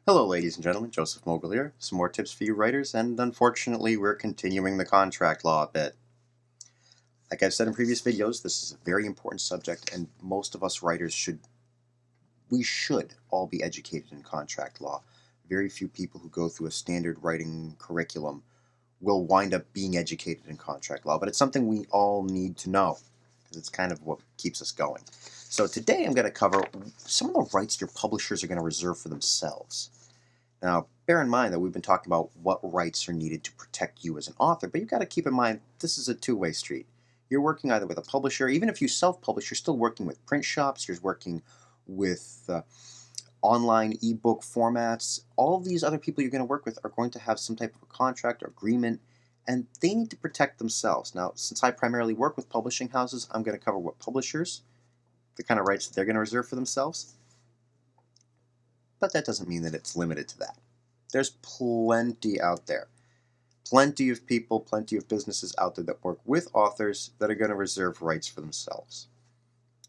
Hello ladies and gentlemen, Joseph Mogel here. Some more tips for you writers, and unfortunately we're continuing the contract law a bit. Like I've said in previous videos, this is a very important subject, and most of us writers should all be educated in contract law. Very few people who go through a standard writing curriculum will wind up being educated in contract law, but it's something we all need to know, because it's kind of what keeps us going. So today I'm going to cover some of the rights your publishers are going to reserve for themselves. Now, bear in mind that we've been talking about what rights are needed to protect you as an author, but you've got to keep in mind this is a two-way street. You're working either with a publisher, even if you self-publish, you're still working with print shops, you're working with online ebook formats. All of these other people you're going to work with are going to have some type of a contract or agreement, and they need to protect themselves. Now, since I primarily work with publishing houses, I'm going to cover what publishers, the kind of rights that they're going to reserve for themselves. But that doesn't mean that it's limited to that. There's plenty out there. Plenty of people, plenty of businesses out there that work with authors that are going to reserve rights for themselves.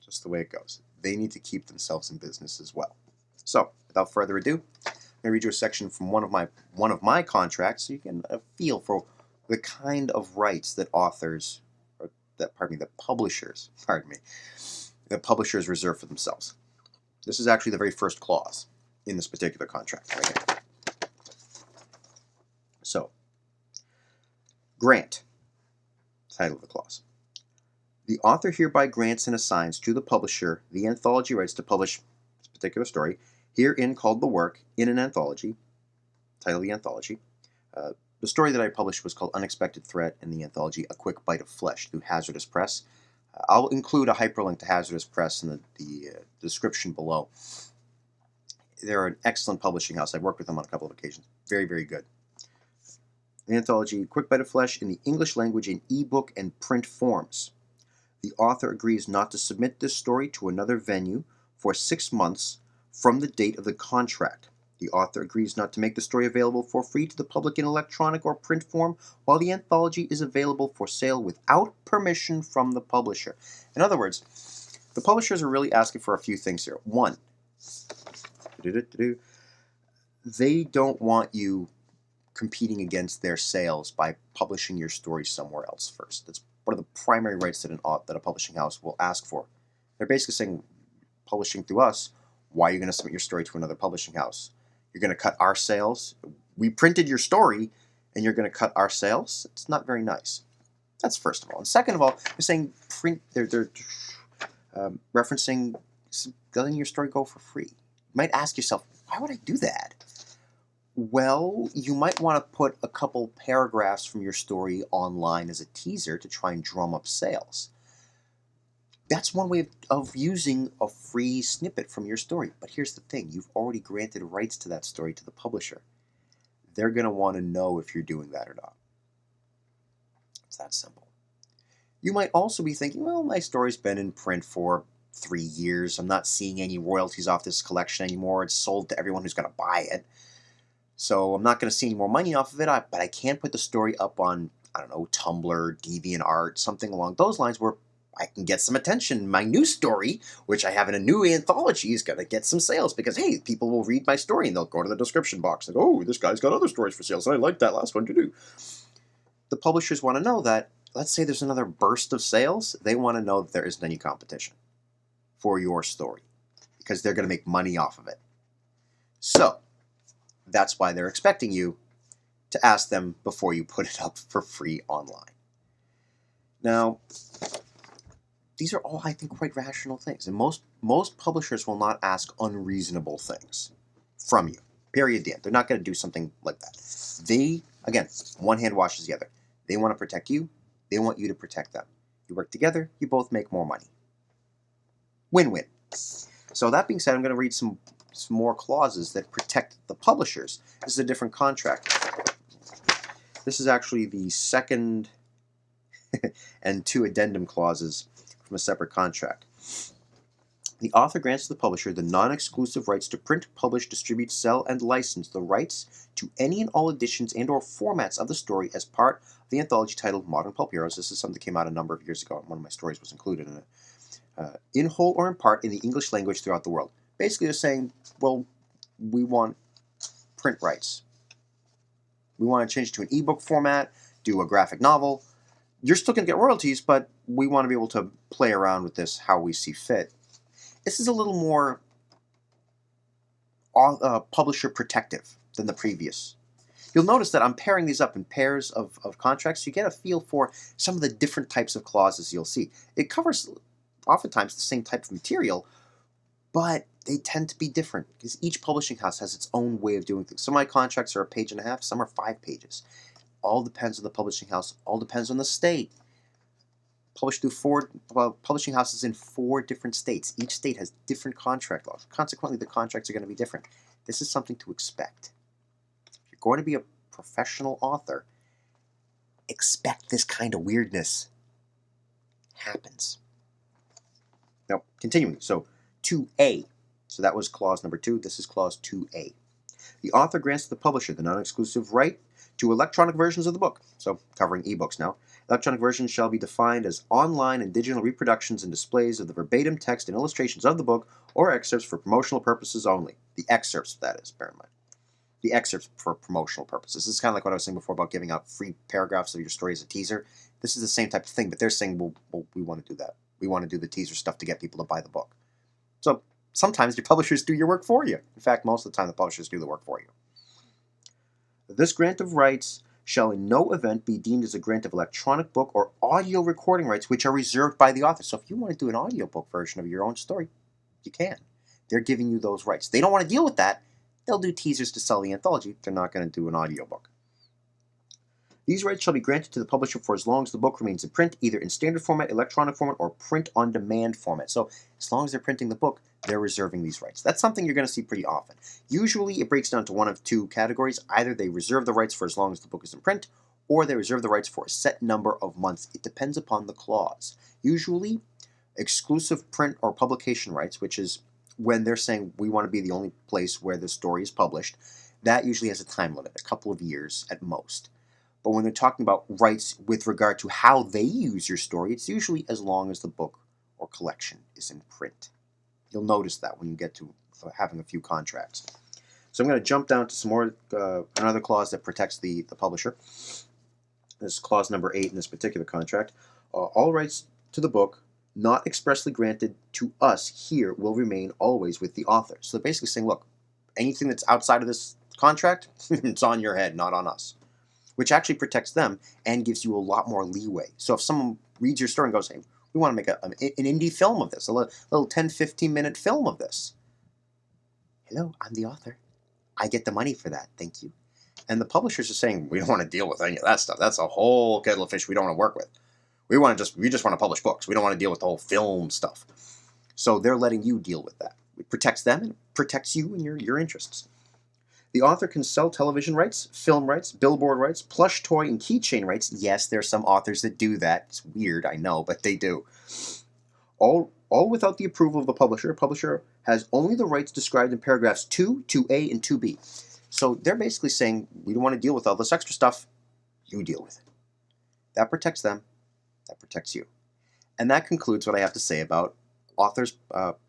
Just the way it goes. They need to keep themselves in business as well. So, without further ado, I'm going to read you a section from one of my contracts so you can feel for the kind of rights that publishers reserve for themselves. This is actually the very first clause in this particular contract right here. So, grant, title of the clause. The author hereby grants and assigns to the publisher the anthology rights to publish this particular story, herein called the work, in an anthology, title of the anthology. The story that I published was called Unexpected Threat, in the anthology A Quick Bite of Flesh through Hazardous Press. I'll include a hyperlink to Hazardous Press in the description below. They're an excellent publishing house. I've worked with them on a couple of occasions. Very, very good. The anthology, Quick Bite of Flesh, in the English language in ebook and print forms. The author agrees not to submit this story to another venue for 6 months from the date of the contract. The author agrees not to make the story available for free to the public in electronic or print form while the anthology is available for sale without permission from the publisher. In other words, the publishers are really asking for a few things here. One, they don't want you competing against their sales by publishing your story somewhere else first. That's one of the primary rights that a publishing house will ask for. They're basically saying, publishing through us, why are you going to submit your story to another publishing house? You're going to cut our sales? We printed your story, and you're going to cut our sales? It's not very nice. That's first of all. And second of all, they're saying they're referencing letting your story go for free. You might ask yourself, why would I do that? Well, you might want to put a couple paragraphs from your story online as a teaser to try and drum up sales. That's one way of using a free snippet from your story. But here's the thing. You've already granted rights to that story to the publisher. They're going to want to know if you're doing that or not. It's that simple. You might also be thinking, well, my story's been in print for 3 years. I'm not seeing any royalties off this collection anymore. It's sold to everyone who's going to buy it. So I'm not going to see any more money off of it, but I can put the story up on, I don't know, Tumblr, DeviantArt, something along those lines where I can get some attention. My new story, which I have in a new anthology, is going to get some sales because, hey, people will read my story and they'll go to the description box and go, oh, this guy's got other stories for sale, so I like that last one to do. The publishers want to know that, let's say there's another burst of sales, they want to know that there isn't any competition for your story because they're going to make money off of it. So, that's why they're expecting you to ask them before you put it up for free online. Now, these are all, I think, quite rational things. And most publishers will not ask unreasonable things from you. Period. The end. They're not going to do something like that. They, again, one hand washes the other. They want to protect you. They want you to protect them. You work together. You both make more money. Win-win. So that being said, I'm going to read some more clauses that protect the publishers. This is a different contract. This is actually the second and 2 addendum clauses from a separate contract. The author grants to the publisher the non-exclusive rights to print, publish, distribute, sell, and license the rights to any and all editions and or formats of the story as part of the anthology titled Modern Pulp Heroes. This is something that came out a number of years ago, and one of my stories was included in it. In whole or in part in the English language throughout the world. Basically, they're saying, well, we want print rights. We want to change it to an ebook format, do a graphic novel. You're still going to get royalties, but we want to be able to play around with this how we see fit. This is a little more publisher protective than the previous. You'll notice that I'm pairing these up in pairs of contracts, so you get a feel for some of the different types of clauses you'll see. It covers oftentimes the same type of material, but they tend to be different because each publishing house has its own way of doing things. Some of my contracts are 1.5 pages, some are 5 pages. All depends on the publishing house, all depends on the state. Published through 4 publishing houses in 4 different states. Each state has different contract laws. Consequently, the contracts are going to be different. This is something to expect. If you're going to be a professional author, expect this kind of weirdness happens. Now, continuing. So, 2A. So that was clause number 2. This is clause 2A. The author grants to the publisher the non-exclusive right to electronic versions of the book. So, covering ebooks now. Electronic versions shall be defined as online and digital reproductions and displays of the verbatim text and illustrations of the book or excerpts for promotional purposes only. The excerpts, that is, bear in mind. The excerpts for promotional purposes. This is kind of like what I was saying before about giving out free paragraphs of your story as a teaser. This is the same type of thing, but they're saying, well, we want to do that. We want to do the teaser stuff to get people to buy the book. So sometimes your publishers do your work for you. In fact, most of the time the publishers do the work for you. This grant of rights shall in no event be deemed as a grant of electronic book or audio recording rights which are reserved by the author. So if you want to do an audiobook version of your own story, you can. They're giving you those rights. They don't want to deal with that. They'll do teasers to sell the anthology. They're not going to do an audiobook. These rights shall be granted to the publisher for as long as the book remains in print, either in standard format, electronic format, or print-on-demand format. So as long as they're printing the book, they're reserving these rights. That's something you're going to see pretty often. Usually it breaks down to one of 2 categories. Either they reserve the rights for as long as the book is in print, or they reserve the rights for a set number of months. It depends upon the clause. Usually, exclusive print or publication rights, which is when they're saying we want to be the only place where the story is published, that usually has a time limit, a couple of years at most. But when they're talking about rights with regard to how they use your story, it's usually as long as the book or collection is in print. You'll notice that when you get to having a few contracts. So I'm going to jump down to some more, another clause that protects the publisher. This is clause number 8 in this particular contract. All rights to the book not expressly granted to us here will remain always with the author. So they're basically saying, look, anything that's outside of this contract, it's on your head, not on us. Which actually protects them and gives you a lot more leeway. So if someone reads your story and goes, hey, we want to make an indie film of this, a little 10, 15-minute film of this. Hello, I'm the author. I get the money for that, thank you. And the publishers are saying, we don't want to deal with any of that stuff. That's a whole kettle of fish we don't want to work with. We just want to publish books. We don't want to deal with the whole film stuff. So they're letting you deal with that. It protects them and protects you and your interests. The author can sell television rights, film rights, billboard rights, plush toy, and keychain rights. Yes, there are some authors that do that. It's weird, I know, but they do. All without the approval of the publisher. A publisher has only the rights described in paragraphs 2, 2A, and 2B. So they're basically saying, we don't want to deal with all this extra stuff. You deal with it. That protects them. That protects you. And that concludes what I have to say about authors,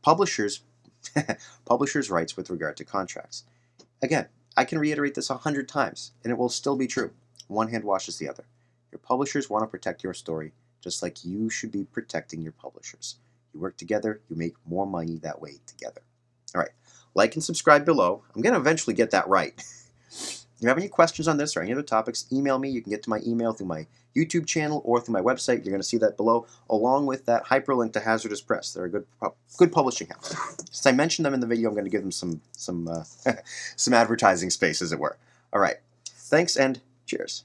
publishers' rights with regard to contracts. Again, I can reiterate this 100 times, and it will still be true. One hand washes the other. Your publishers want to protect your story, just like you should be protecting your publishers. You work together, you make more money that way together. All right, like and subscribe below. I'm going to eventually get that right. If you have any questions on this or any other topics, email me. You can get to my email through my YouTube channel or through my website. You're going to see that below, along with that hyperlink to Hazardous Press. They're a good publishing house. Since I mentioned them in the video, I'm going to give them some advertising space, as it were. All right. Thanks and cheers.